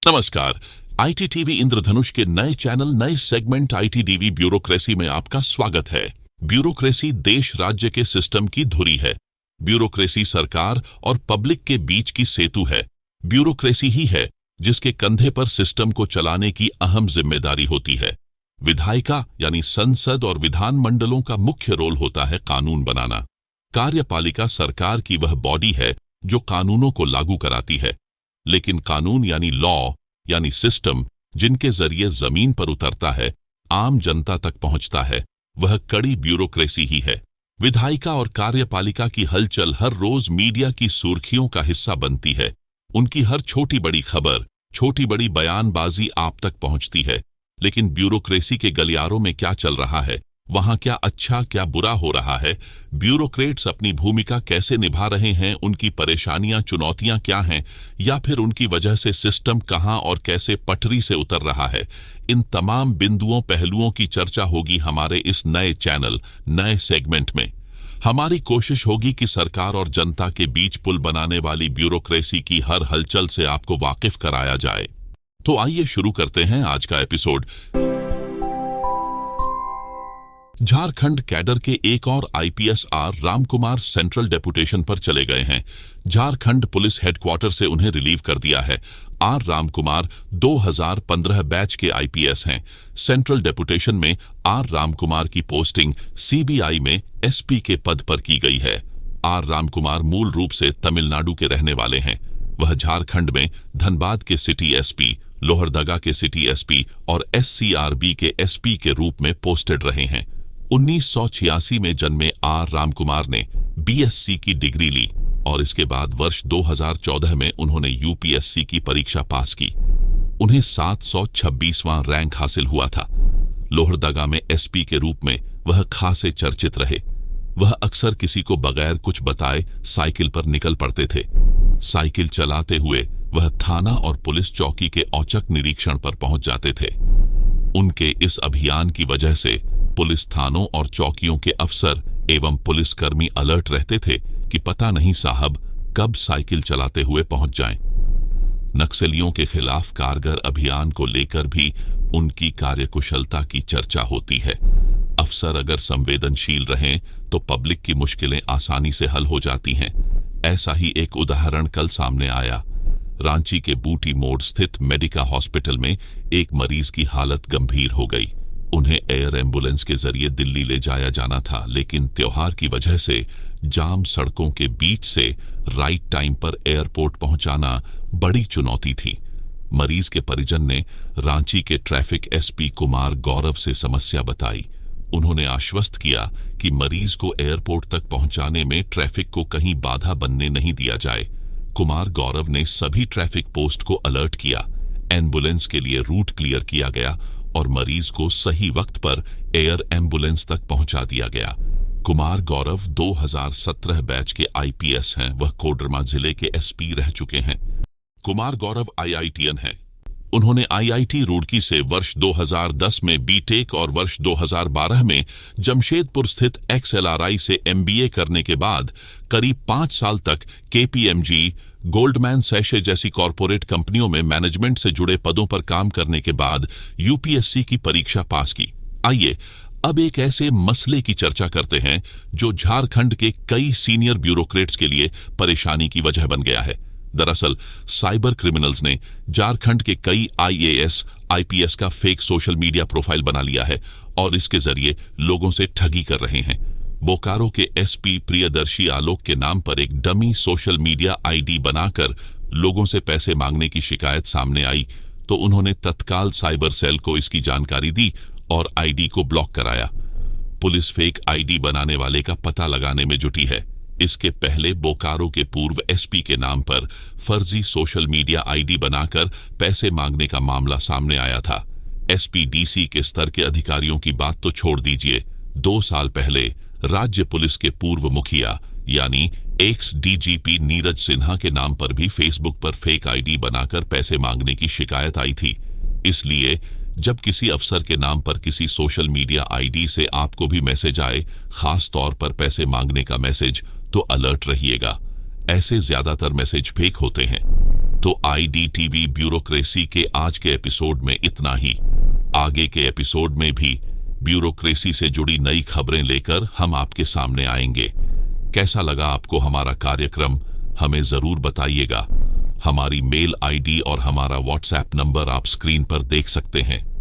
नमस्कार। आईटीटीवी इंद्रधनुष के नए चैनल नए सेगमेंट आईटीटीवी ब्यूरोक्रेसी में आपका स्वागत है। ब्यूरोक्रेसी देश राज्य के सिस्टम की धुरी है। ब्यूरोक्रेसी सरकार और पब्लिक के बीच की सेतु है। ब्यूरोक्रेसी ही है जिसके कंधे पर सिस्टम को चलाने की अहम जिम्मेदारी होती है। विधायिका यानी संसद और विधान मंडलों का मुख्य रोल होता है कानून बनाना। कार्यपालिका सरकार की वह बॉडी है जो कानूनों को लागू कराती है। लेकिन कानून यानी लॉ यानी सिस्टम जिनके जरिए जमीन पर उतरता है, आम जनता तक पहुंचता है, वह कड़ी ब्यूरोक्रेसी ही है। विधायिका और कार्यपालिका की हलचल हर रोज मीडिया की सुर्खियों का हिस्सा बनती है। उनकी हर छोटी बड़ी खबर, छोटी बड़ी बयानबाजी आप तक पहुंचती है। लेकिन ब्यूरोक्रेसी के गलियारों में क्या चल रहा है, वहां क्या अच्छा क्या बुरा हो रहा है, ब्यूरोक्रेट्स अपनी भूमिका कैसे निभा रहे हैं, उनकी परेशानियां चुनौतियां क्या हैं, या फिर उनकी वजह से सिस्टम कहां और कैसे पटरी से उतर रहा है, इन तमाम बिंदुओं पहलुओं की चर्चा होगी हमारे इस नए चैनल नए सेगमेंट में। हमारी कोशिश होगी कि सरकार और जनता के बीच पुल बनाने वाली ब्यूरोक्रेसी की हर हलचल से आपको वाकिफ कराया जाए। तो आइए शुरू करते हैं आज का एपिसोड। झारखंड कैडर के एक और IPS R Ramkumar central deputation पर चले गए हैं। झारखंड पुलिस हेडक्वार्टर से उन्हें रिलीव कर दिया है। आर रामकुमार 2015 बैच के आईपीएस हैं। सेंट्रल डेपुटेशन में आर रामकुमार की पोस्टिंग सीबीआई में एसपी के पद पर की गई है। आर रामकुमार मूल रूप से तमिलनाडु के रहने वाले हैं। वह झारखंड में धनबाद के सिटी एसपी, लोहरदगा के सिटी एसपी और एससीआरबी के एसपी के रूप में पोस्टेड रहे हैं। 1986 में जन्मे आर रामकुमार ने बीएससी की डिग्री ली और इसके बाद वर्ष 2014 में उन्होंने यूपीएससी की परीक्षा पास की। उन्हें 726वां रैंक हासिल हुआ था। लोहरदगा में एसपी के रूप में वह खासे चर्चित रहे। वह अक्सर किसी को बगैर कुछ बताए साइकिल पर निकल पड़ते थे। साइकिल चलाते हुए वह थाना और पुलिस चौकी के औचक निरीक्षण पर पहुंच जाते थे। उनके इस अभियान की वजह से पुलिस थानों और चौकियों के अफसर एवं पुलिसकर्मी अलर्ट रहते थे कि पता नहीं साहब कब साइकिल चलाते हुए पहुंच जाएं। नक्सलियों के खिलाफ कारगर अभियान को लेकर भी उनकी कार्यकुशलता की चर्चा होती है। अफसर अगर संवेदनशील रहें तो पब्लिक की मुश्किलें आसानी से हल हो जाती हैं। ऐसा ही एक उदाहरण कल सामने आया। रांची के बूटी मोड़ स्थित मेडिका हॉस्पिटल में एक मरीज की हालत गंभीर हो गई। उन्हें एयर एम्बुलेंस के जरिए दिल्ली ले जाया जाना था, लेकिन त्योहार की वजह से जाम सड़कों के बीच से राइट टाइम पर एयरपोर्ट पहुंचाना बड़ी चुनौती थी। मरीज के परिजन ने रांची के ट्रैफिक एसपी कुमार गौरव से समस्या बताई। उन्होंने आश्वस्त किया कि मरीज को एयरपोर्ट तक पहुंचाने में ट्रैफिक को कहीं बाधा बनने नहीं दिया जाए। कुमार गौरव ने सभी ट्रैफिक पोस्ट को अलर्ट किया। एम्बुलेंस के लिए रूट क्लियर किया गया और मरीज को सही वक्त पर एयर एम्बुलेंस तक पहुंचा दिया गया। कुमार गौरव 2017 बैच के आईपीएस हैं। वह कोडरमा जिले के एसपी रह चुके हैं। कुमार गौरव आईआईटीएन हैं। उन्होंने आईआईटी रुड़की से वर्ष 2010 में बीटेक और वर्ष 2012 में जमशेदपुर स्थित एक्सएलआरआई से एमबीए करने के बाद करीब 5 साल तक केपीएमजी, गोल्डमैन सैशे जैसी कॉरपोरेट कंपनियों में मैनेजमेंट से जुड़े पदों पर काम करने के बाद यूपीएससी की परीक्षा पास की। आइए अब एक ऐसे मसले की चर्चा करते हैं जो झारखंड के कई सीनियर ब्यूरोक्रेट्स के लिए परेशानी की वजह बन गया है। दरअसल साइबर क्रिमिनल्स ने झारखंड के कई आईएएस, आईपीएस का फेक सोशल मीडिया प्रोफाइल बना लिया है और इसके जरिए लोगों से ठगी कर रहे हैं। बोकारो के एसपी प्रियदर्शी आलोक के नाम पर एक डमी सोशल मीडिया आईडी बनाकर लोगों से पैसे मांगने की शिकायत सामने आई तो उन्होंने तत्काल साइबर सेल को इसकी जानकारी दी और आईडी को ब्लॉक कराया। पुलिस फेक आईडी बनाने वाले का पता लगाने में जुटी है। इसके पहले बोकारो के पूर्व एसपी के नाम पर फर्जी सोशल मीडिया आईडी बनाकर पैसे मांगने का मामला सामने आया था। एसपीडीसी के स्तर के अधिकारियों की बात तो छोड़ दीजिए, 2 साल पहले राज्य पुलिस के पूर्व मुखिया यानी एक्स डीजीपी नीरज सिन्हा के नाम पर भी फेसबुक पर फेक आईडी बनाकर पैसे मांगने की शिकायत आई थी। इसलिए जब किसी अफसर के नाम पर किसी सोशल मीडिया आईडी से आपको भी मैसेज आए, खास तौर पर पैसे मांगने का मैसेज, तो अलर्ट रहिएगा। ऐसे ज्यादातर मैसेज फेक होते हैं। तो IDTV ब्यूरोक्रेसी के आज के एपिसोड में इतना ही। आगे के एपिसोड में भी ब्यूरोक्रेसी से जुड़ी नई खबरें लेकर हम आपके सामने आएंगे। कैसा लगा आपको हमारा कार्यक्रम, हमें जरूर बताइएगा। हमारी मेल ID और हमारा WhatsApp नंबर आप स्क्रीन पर देख सकते हैं।